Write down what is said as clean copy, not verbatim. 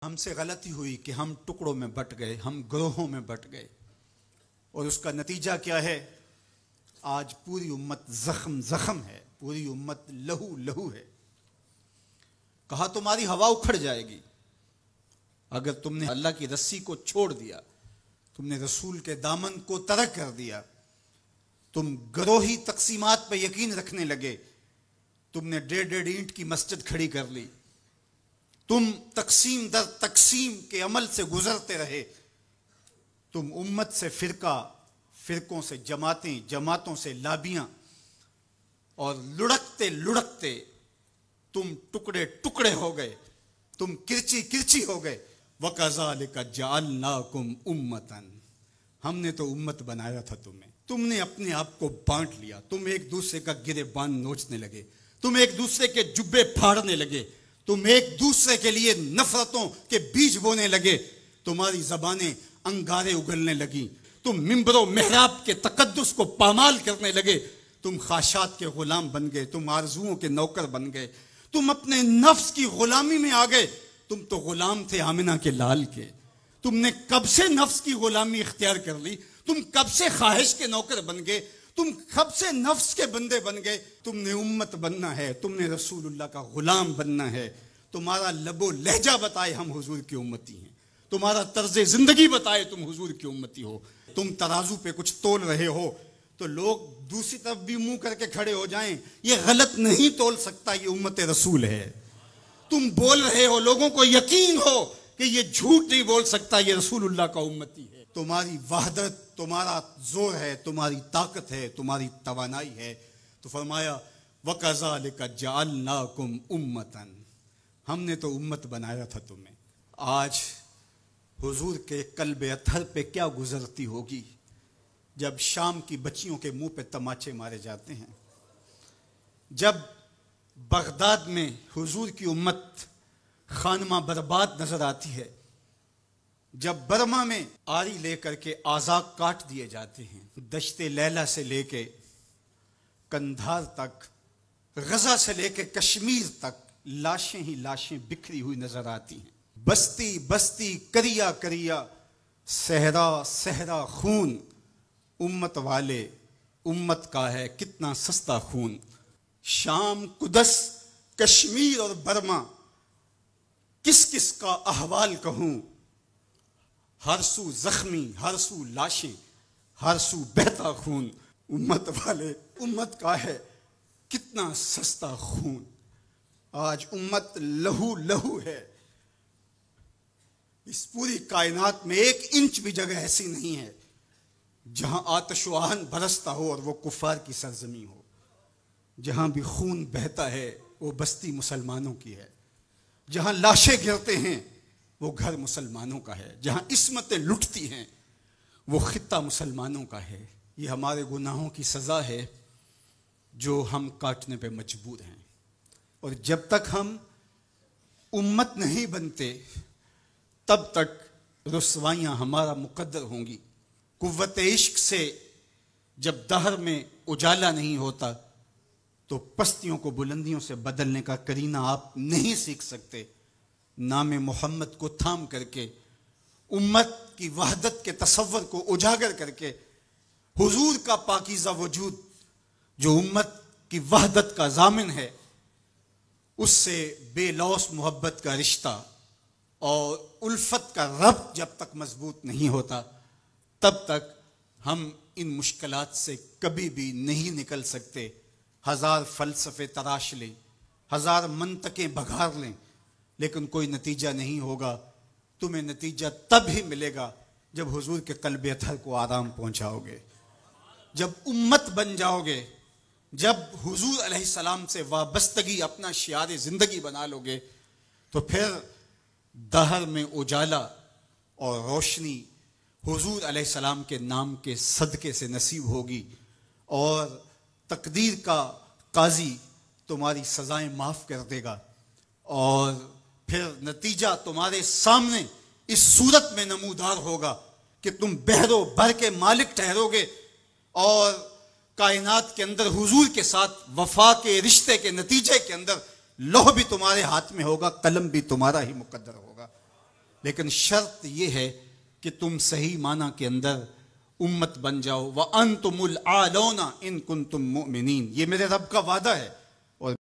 ہم سے غلطی ہوئی کہ ہم ٹکڑوں میں بٹ گئے، ہم گروہوں میں بٹ گئے، اور اس کا نتیجہ کیا ہے؟ آج پوری امت زخم زخم ہے، پوری امت لہو لہو ہے۔ کہا تمہاری ہوا اکھڑ جائے گی اگر تم نے اللہ کی رسی کو چھوڑ دیا، تم نے رسول کے دامن کو ترک کر دیا، تم گروہی تقسیمات پہ یقین رکھنے لگے، تم نے 1.5 اینٹ کی مسجد کھڑی کر لی، تم تقسیم در تقسیم کے عمل سے گزرتے رہے، تم امت سے فرقوں سے جماعتیں، جماعتوں سے لابیاں، اور لڑکتے لڑکتے تم ٹکڑے ٹکڑے ہو گئے، تم کرچی کرچی ہو گئے۔ وَكَذَلِكَ جَعَلْنَاكُمْ أُمَّةً، ہم نے تو امت بنایا تھا تمہیں، تم نے اپنے آپ کو بانٹ لیا، تم ایک دوسرے کا گریبان نوچنے لگے، تم ایک دوسرے کے جبے پھاڑنے لگے، تم ایک دوسرے کے لیے نفرتوں کے بیج بونے لگے، تمہاری زبانیں انگارے اگلنے لگیں، تم منبر و محراب کے تقدس کو پامال کرنے لگے، تم خواہشات کے غلام بن گئے، تم آرزوؤں کے نوکر بن گئے، تم اپنے نفس کی غلامی میں آ گئے۔ تم تو غلام تھے آمنہ کے لال کے، تم نے کب سے نفس کی غلامی اختیار کر لی، تم کب سے خواہش کے نوکر بن گئے، تم کب سے نفس کے بندے بن گئے۔ تم نے امت بننا ہے، تم نے رسول اللہ کا غلام بننا ہے۔ تمہارا لب و لہجہ بتائے ہم حضور کی امتی ہیں، تمہارا طرز زندگی بتائے تم حضور کی امتی ہو۔ تم ترازو پہ کچھ تول رہے ہو تو لوگ دوسری طرف بھی منہ کر کے کھڑے ہو جائیں، یہ غلط نہیں تول سکتا، یہ امت رسول ہے۔ تم بول رہے ہو، لوگوں کو یقین ہو کہ یہ جھوٹ نہیں بول سکتا، یہ رسول اللہ کا امتی ہے۔ تمہاری وحدت، تمہارا زور ہے، تمہاری طاقت ہے، تمہاری توانائی ہے۔ تو فرمایا وَكَذَلِكَ جَعَلْنَاكُمْ أُمَّةً، ہم نے تو امت بنایا تھا تمہیں۔ آج حضور کے قلب اطہر پہ کیا گزرتی ہوگی جب شام کی بچیوں کے منہ پہ تماچے مارے جاتے ہیں، جب بغداد میں حضور کی امت خانمہ برباد نظر آتی ہے، جب برما میں آری لے کر کے اعضاء کاٹ دیے جاتے ہیں، دشت لیلہ سے لے کے کندھار تک، غزہ سے لے کے کشمیر تک لاشیں ہی لاشیں بکھری ہوئی نظر آتی ہیں، بستی بستی کریا کریا، صحرا صحرا خون، امت والے امت کا ہے کتنا سستا خون۔ شام، قدس، کشمیر اور برما، کس کس کا احوال کہوں، ہر سو زخمی، ہر سو لاشیں، ہر سو بہتا خون، امت والے امت کا ہے کتنا سستا خون۔ آج امت لہو لہو ہے، اس پوری کائنات میں 1 انچ بھی جگہ ایسی نہیں ہے جہاں آتش و آہن برستا ہو اور وہ کفار کی سرزمین ہو۔ جہاں بھی خون بہتا ہے وہ بستی مسلمانوں کی ہے، جہاں لاشیں گرتے ہیں وہ گھر مسلمانوں کا ہے، جہاں عصمتیں لٹتی ہیں وہ خطہ مسلمانوں کا ہے۔ یہ ہمارے گناہوں کی سزا ہے جو ہم کاٹنے پہ مجبور ہیں، اور جب تک ہم امت نہیں بنتے تب تک رسوائیاں ہمارا مقدر ہوں گی۔ قوت عشق سے جب دہر میں اجالا نہیں ہوتا تو پستیوں کو بلندیوں سے بدلنے کا قرینہ آپ نہیں سیکھ سکتے۔ نام محمد کو تھام کر کے، امت کی وحدت کے تصور کو اجاگر کر کے، حضور کا پاکیزہ وجود جو امت کی وحدت کا ضامن ہے، اس سے بے لوث محبت کا رشتہ اور الفت کا ربط جب تک مضبوط نہیں ہوتا تب تک ہم ان مشکلات سے کبھی بھی نہیں نکل سکتے۔ 1000 فلسفے تراش لیں، 1000 منطقیں بگھار لیں، لیکن کوئی نتیجہ نہیں ہوگا۔ تمہیں نتیجہ تب ہی ملے گا جب حضور کے قلب اطہر کو آرام پہنچاؤ گے، جب امت بن جاؤ گے، جب حضور علیہ السلام سے وابستگی اپنا شعار زندگی بنا لو گے، تو پھر دہر میں اجالا اور روشنی حضور علیہ السلام کے نام کے صدقے سے نصیب ہوگی، اور تقدیر کا قاضی تمہاری سزائیں معاف کر دے گا، اور پھر نتیجہ تمہارے سامنے اس صورت میں نمودار ہوگا کہ تم بحر و بر کے مالک ٹھہرو گے، اور کائنات کے اندر حضور کے ساتھ وفا کے رشتے کے نتیجے کے اندر لوح بھی تمہارے ہاتھ میں ہوگا، قلم بھی تمہارا ہی مقدر ہوگا۔ لیکن شرط یہ ہے کہ تم صحیح معنی کے اندر امت بن جاؤ. وَأَنْتُمُ الْأَعْلَوْنَ إِن كُنتُم مُؤْمِنِينَ. یہ میرے رب کا وعدہ ہے